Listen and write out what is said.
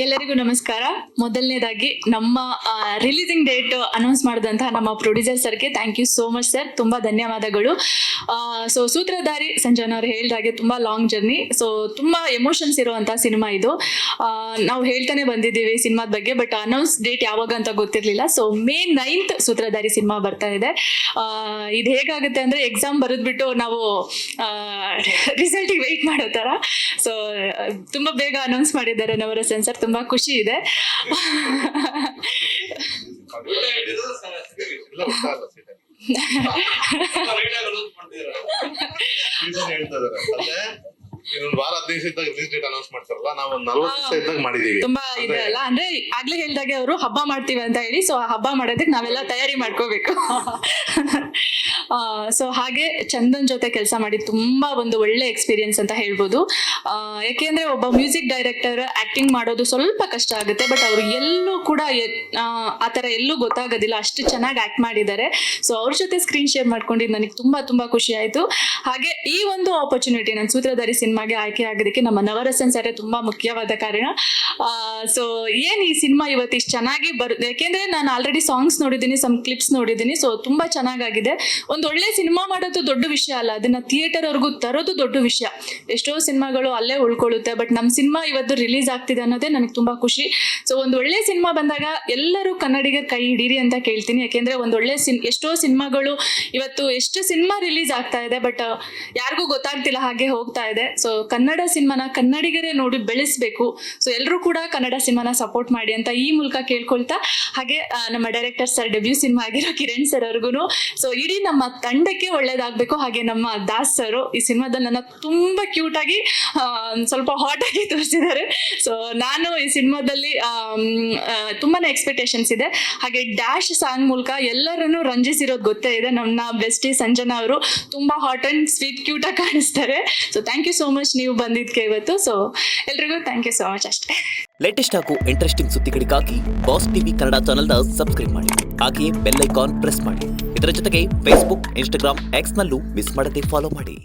ಎಲ್ಲರಿಗೂ ನಮಸ್ಕಾರ. ಮೊದಲನೇದಾಗಿ ನಮ್ಮ ರಿಲೀಸಿಂಗ್ ಡೇಟ್ ಅನೌನ್ಸ್ ಮಾಡಿದಂತಹ ನಮ್ಮ ಪ್ರೊಡ್ಯೂಸರ್ ಸರ್ಗೆ thank you so much sir, ತುಂಬಾ ಧನ್ಯವಾದಗಳು. ಸೊ ಸೂತ್ರಧಾರಿ ಸಂಜನಾ ಅವ್ರು ಹೇಳಿದಾಗೆ ತುಂಬಾ ಲಾಂಗ್ ಜರ್ನಿ, ಸೊ ತುಂಬಾ ಎಮೋಷನ್ಸ್ ಇರುವಂತಹ ಸಿನಿಮಾ ಇದು. ನಾವು ಹೇಳ್ತಾನೆ ಬಂದಿದ್ದೀವಿ ಸಿನಿಮಾದ ಬಗ್ಗೆ, ಬಟ್ ಅನೌನ್ಸ್ ಡೇಟ್ ಯಾವಾಗ ಅಂತ ಗೊತ್ತಿರಲಿಲ್ಲ. ಸೊ May 9th ಸೂತ್ರಧಾರಿ ಸಿನಿಮಾ ಬರ್ತಾ ಇದೆ. ಇದು ಹೇಗಾಗುತ್ತೆ ಅಂದ್ರೆ ಎಕ್ಸಾಮ್ ಬರೆದ್ಬಿಟ್ಟು ನಾವು ರಿಸಲ್ಟಿಗೆ ವೆಯ್ಟ್ ಮಾಡೋ ತರ. ಸೊ ತುಂಬಾ ಬೇಗ ಅನೌನ್ಸ್ ಮಾಡಿದ್ದಾರೆ ನವರಸನ್ ಸರ್, ತುಂಬಾ ಖುಷಿ ಇದೆ. ಇನ್ನೊಂದು ವಾರ 15 ಇದ್ದಾಗ ರಿಲೀಸ್ ಡೇಟ್ ಅನೌನ್ಸ್ ಮಾಡ್ತಾರಲ್ಲ, ನಾವು 40 ದಿವಸ ಇದ್ದಾಗ ಮಾಡಿದೀವಿ. ತುಂಬಾ ಇದೆ ಅಲ್ಲ, ಅಂದ್ರೆ ಆಗ್ಲೇ ಹೇಳ್ದಾಗೆ ಅವರು ಹಬ್ಬ ಮಾಡ್ತೀವಿ ಅಂತ ಹೇಳಿ, ಸೊ ಹಬ್ಬ ಮಾಡೋದಕ್ಕೆ ನಾವೆಲ್ಲ ತಯಾರಿ ಮಾಡ್ಕೋಬೇಕು. ಸೊ ಹಾಗೆ ಚಂದನ್ ಜೊತೆ ಕೆಲಸ ಮಾಡಿ ತುಂಬಾ ಒಂದು ಒಳ್ಳೆ ಎಕ್ಸ್ಪೀರಿಯನ್ಸ್ ಅಂತ ಹೇಳ್ಬೋದು. ಯಾಕೆಂದ್ರೆ ಒಬ್ಬ ಮ್ಯೂಸಿಕ್ ಡೈರೆಕ್ಟರ್ ಆಕ್ಟಿಂಗ್ ಮಾಡೋದು ಸ್ವಲ್ಪ ಕಷ್ಟ ಆಗುತ್ತೆ, ಬಟ್ ಅವ್ರು ಎಲ್ಲೂ ಕೂಡ ಆತರ ಎಲ್ಲೂ ಗೊತ್ತಾಗೋದಿಲ್ಲ, ಅಷ್ಟು ಚೆನ್ನಾಗಿ ಆಕ್ಟ್ ಮಾಡಿದ್ದಾರೆ. ಸೊ ಅವ್ರ ಜೊತೆ ಸ್ಕ್ರೀನ್ ಶೇರ್ ಮಾಡ್ಕೊಂಡಿದ್ದು ನನಗೆ ತುಂಬಾ ತುಂಬಾ ಖುಷಿ ಆಯ್ತು. ಹಾಗೆ ಈ ಒಂದು ಆಪರ್ಚುನಿಟಿ ನನ್ನ ಸೂತ್ರಧಾರಿ ಸಿನಿಮಾಗೆ ಆಯ್ಕೆ ಆಗೋದಕ್ಕೆ ನಮ್ಮ ನವರಸನ್ ಸರ್ ತುಂಬಾ ಮುಖ್ಯವಾದ ಕಾರಣ. ಸೊ ಏನ್ ಈ ಸಿನಿಮಾ ಇವತ್ತು ಇಷ್ಟು ಚೆನ್ನಾಗಿ ಯಾಕೆಂದ್ರೆ ನಾನು ಆಲ್ರೆಡಿ ಸಾಂಗ್ಸ್ ನೋಡಿದ್ದೀನಿ, ಸಮ್ ಕ್ಲಿಪ್ಸ್ ನೋಡಿದ್ದೀನಿ. ಸೊ ತುಂಬಾ ಚೆನ್ನಾಗಿದೆ. ಒಂದು ಒಳ್ಳೆ ಸಿನಿಮಾ ಮಾಡೋದು ದೊಡ್ಡ ವಿಷಯ ಅಲ್ಲ, ಅದನ್ನ ಥಿಯೇಟರ್ ಅವ್ರಿಗೂ ತರೋದು ದೊಡ್ಡ ವಿಷಯ. ಎಷ್ಟೋ ಸಿನಿಮಾಗಳು ಅಲ್ಲೇ ಉಳ್ಕೊಳ್ಳುತ್ತೆ, ಬಟ್ ನಮ್ಮ ಸಿನಿಮಾ ಇವತ್ತು ರಿಲೀಸ್ ಆಗ್ತಿದೆ ಅನ್ನೋದೇ ನನಗೆ ತುಂಬಾ ಖುಷಿ. ಸೊ ಒಂದು ಒಳ್ಳೆ ಸಿನಿಮಾ ಬಂದಾಗ ಎಲ್ಲರೂ ಕನ್ನಡಿಗರ ಕೈ ಹಿಡೀರಿ ಅಂತ ಕೇಳ್ತೀನಿ. ಯಾಕೆಂದ್ರೆ ಒಂದು ಒಳ್ಳೆ ಎಷ್ಟೋ ಸಿನಿಮಾಗಳು ಇವತ್ತು ಎಷ್ಟು ಸಿನಿಮಾ ರಿಲೀಸ್ ಆಗ್ತಾ ಇದೆ, ಬಟ್ ಯಾರಿಗೂ ಗೊತ್ತಾಗ್ತಿಲ್ಲ, ಹಾಗೆ ಹೋಗ್ತಾ ಇದೆ. ಸೊ ಕನ್ನಡ ಸಿನಿಮಾನ ಕನ್ನಡಿಗರೇ ನೋಡಿ ಬೆಳೆಸ್ಬೇಕು. ಸೊ ಎಲ್ಲರೂ ಕೂಡ ಕನ್ನಡ ಸಿನಿಮಾನ ಸಪೋರ್ಟ್ ಮಾಡಿ ಅಂತ ಈ ಮೂಲಕ ಕೇಳ್ಕೊಳ್ತಾ, ಹಾಗೆ ನಮ್ಮ ಡೈರೆಕ್ಟರ್ ಸರ್ ಡೆಬ್ಯೂ ಸಿನಿಮಾ ಆಗಿರೋ ಕಿರಣ್ ಸರ್ ಅವ್ರಿಗೂ, ಸೊ ಇಡೀ ನಮ್ಮ ತಂಡಕ್ಕೆ ಒಳ್ಳೇದಾಗ್ಬೇಕು. ಹಾಗೆ ನಮ್ಮ ದಾಸ್ ಸರ್ ಈ ಸಿನಿಮಾದಲ್ಲಿ ನನ್ನ ತುಂಬಾ ಕ್ಯೂಟ್ ಆಗಿ ಸ್ವಲ್ಪ ಹಾಟ್ ಆಗಿ ತೋರಿಸಿದ್ದಾರೆ. ಸೊ ನಾನು ಈ ಸಿನಿಮಾದಲ್ಲಿ ತುಂಬಾನೇ ಎಕ್ಸ್ಪೆಕ್ಟೇಷನ್ಸ್ ಇದೆ. ಹಾಗೆ ಡ್ಯಾಶ್ ಸಾಂಗ್ ಮೂಲಕ ಎಲ್ಲರನ್ನು ರಂಜಿಸಿರೋದು ಗೊತ್ತೇ ಇದೆ. ನಮ್ಮ ಬೆಸ್ಟಿ ಸಂಜನಾ ಅವರು ತುಂಬಾ ಹಾಟ್ ಅಂಡ್ ಸ್ವೀಟ್ ಕ್ಯೂಟ್ ಆಗಿ ಕಾಣಿಸ್ತಾರೆ. So thank you so much ನೀವು ಬಂದಿದ್ದಕ್ಕೆ ಇವತ್ತು. ಸೊ ಎಲ್ರಿಗೂ ಥ್ಯಾಂಕ್ ಯು ಸೋ ಮಚ್ ಅಷ್ಟೇ. ಲೇಟೆಸ್ಟ್ ಹಾಗೂ ಇಂಟ್ರೆಸ್ಟಿಂಗ್ ಸುದ್ದಿಗಳಿಗಾಗಿ ಬಾಸ್ ಟಿವಿ ಕನ್ನಡ ಚಾನೆಲ್ನ ಸಬ್ಸ್ಕ್ರೈಬ್ ಮಾಡಿ, ಹಾಗೆಯೇ ಬೆಲ್ ಐಕಾನ್ ಪ್ರೆಸ್ ಮಾಡಿ. ಇದರ ಜೊತೆಗೆ ಫೇಸ್ಬುಕ್, ಇನ್ಸ್ಟಾಗ್ರಾಮ್, ಎಕ್ಸ್ ನಲ್ಲೂ ಮಿಸ್ ಮಾಡದೆ ಫಾಲೋ ಮಾಡಿ.